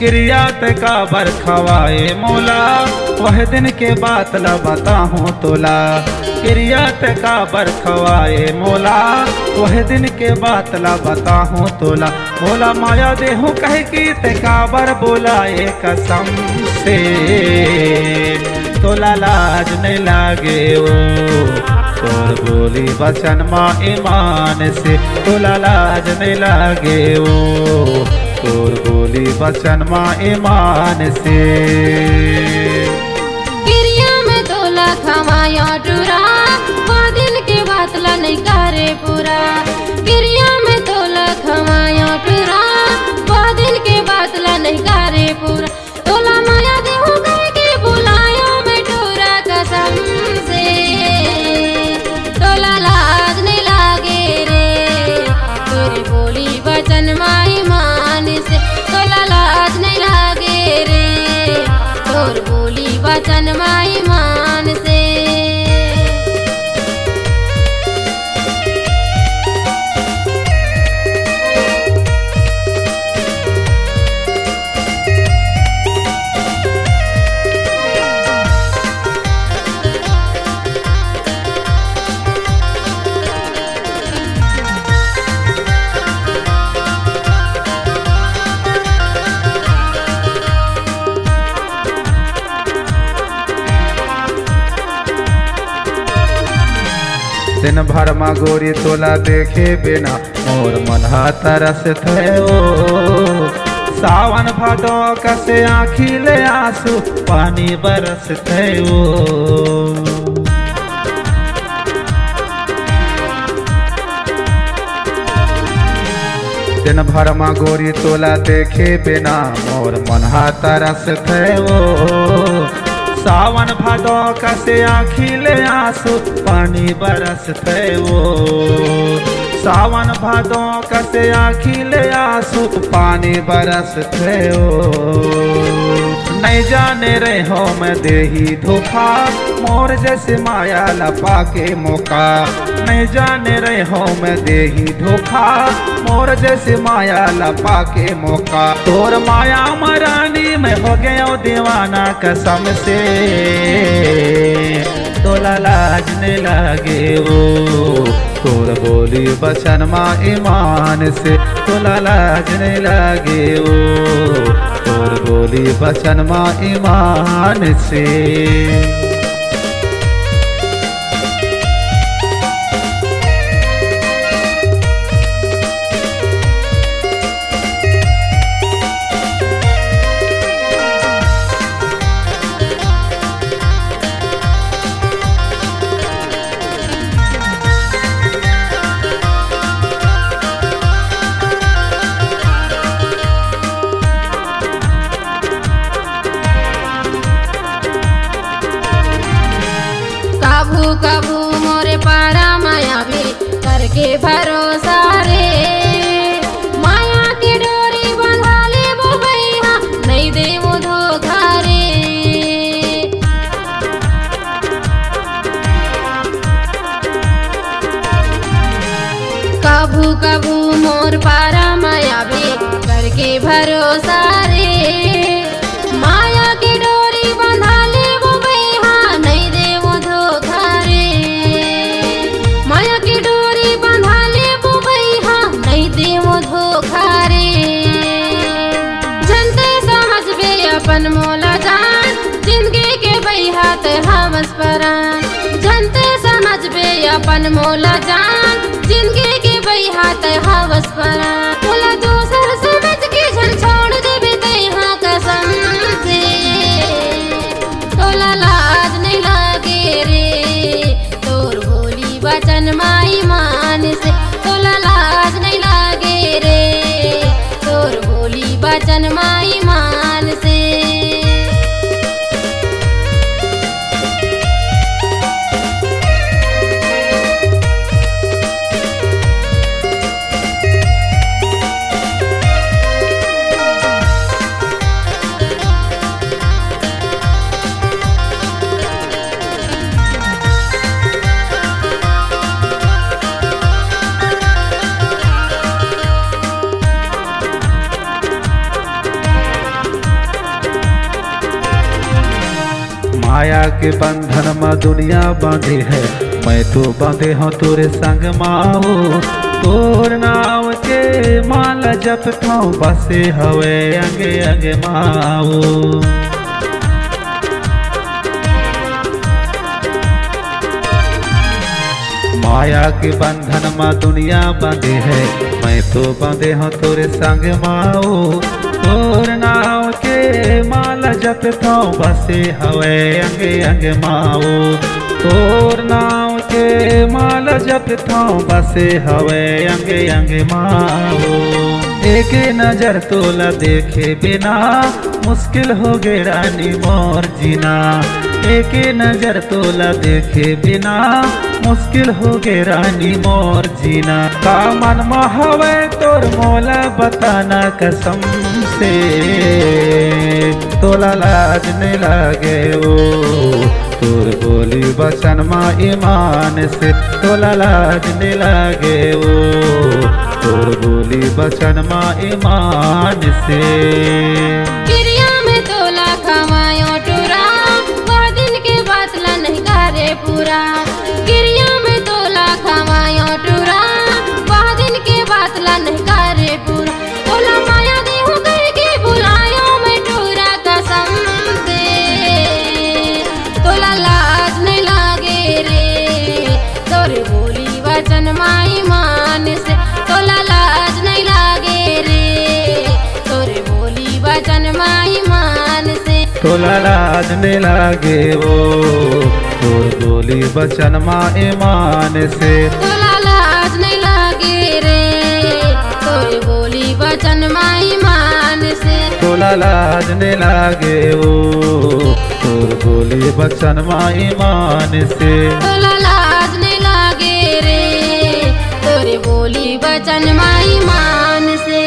क्रिया ते का बरखवाए मोला, वह दिन के बात ला बताहूँ तोला। क्रिया ते का बरखवाए मोला, वह दिन के बात ला बताहूँ तोला। मोला माया देहूँ कह की ते का बर बोलाए कसम से, तोला लाज नहीं लागे ओ तोर बोली बचन माँ ईमान से। तोला लाज नहीं लागे ओ तोर बोली बचन माँ ईमान से। क्रिया में तोला खवाया टूरा, वो दिन के बात ला नहीं करे पूरा। क्रिया में तोला खवाया टूरा, वो दिन के बात ला नहीं करे पूरा। तोला माया देहु कह के बुलाया मैं टूरा कसम से, तोला लाज नहीं लागे रे तोरी बोली बचन माँ ईमान से। तोला लाज नहीं लागे रे तोर बोली बचन माँ ईमान से। दिन भर मा गोरी तोला देखे बिना मोर मन तरस थे ओ। सावन भादो कसे आँखी ले आंसू पानी बरस थे ओ। दिन भर मा गोरी तोला देखे बिना मोर मन तरस थे ओ। सावन भादो कसे आँखी ले आंसू पानी बरस थे वो। सावन भादो कसे आँखी ले आंसू पानी बरस थे वो। नहीं जाने रहे हो मैं देही धोखा, मोर जैसे माया लपा के मौका। नहीं जाने रहे हो मैं देही धोखा, मोर जैसे माया लपा के मौका। तोर माया मरानी में हो गया दीवाना कसम से, तोला लाज नहीं लागे वो तोर बोली बचन माँ ईमान से। तोला लाज नहीं लागे वो तोर बोली बचन माँ ईमान से। कभू कभू मोरे पारा माया भी करके भरोसा रे। माया की डोरी बंधा ले वो भैया नहीं दे वो धोखा रे। कभू कभू मोर पारा माया भी करके भरोसा रे। माया की डोरी बंधा ले वो भैया नहीं दे वो धोखा रे। माया की डोरी बंधा ले वो भैया नहीं दे वो धोखा रे। जनते समझ बे अपन मोला जान, जिंदगी के भैया ते हवस परान। जनते समझ बे अपन मोला जान, जिंदगी के भैया ते हवस परान। मोला दूसर समझ के जन छोड़ देबे ते हाँ कसम से, तोला लाज नहीं लागे रे तोर बोली बचन माँ ईमान से। तोला लाज नहीं लागे रे तोर बोली बचन माँ ईमान से। माया के बंधन में दुनिया बांधी है, मैं तो बांधे हूँ तोरे संग माओ। तोर नाव के माला जप थाऊ बसे हवे अंगे अंगे माओ। माया के बंधन में दुनिया बंधे है, मैं तो बंधे हूँ तोरे संग माओ। तोर नाव के माला जप थाऊ बसे हवे अंगे अंगे माओ। तोर नाव के माला जप थाऊ बसे हवे अंगे अंगे माओ। एक नजर तोला देखे बिना मुश्किल हो गे रानी मोर जीना। एक नजर तोला देखे बिना मुश्किल हो गे रानी मोर जीना। का मन हवे तोर मोला बताना कसम से, तोला लाज नहीं लागे ओ तोर बोली बचन मा ईमान से। तोला लाज नहीं लागे ओ तोर बोली बचन मा ईमान से। क्रिया में तोला खवायो टूरा, वह दिन के बातला नहीं करे पूरा। क्रिया में तोला खवायो टूरा, वह दिन के बातला नहीं करे पूरा। तोला माया देहु कह के बुलायो मैं टूरा कसम से। तोला लाज नहीं लागे रे तोरे बोली वचन माई मान से। तोला लाज नहीं लागे रे तोरे बोली वचन माई मान से। तोला लाज नहीं लागे वो तोर बोली बचन मा ईमान से। तोला लाज नहीं लागे रे तोरे बोली वचन माई मान से। तोला लाज नहीं लागे वो तोर बोली बचन मा ईमान से। तोला लाज नहीं लागे रे तोरे बोली वचन माई मान से।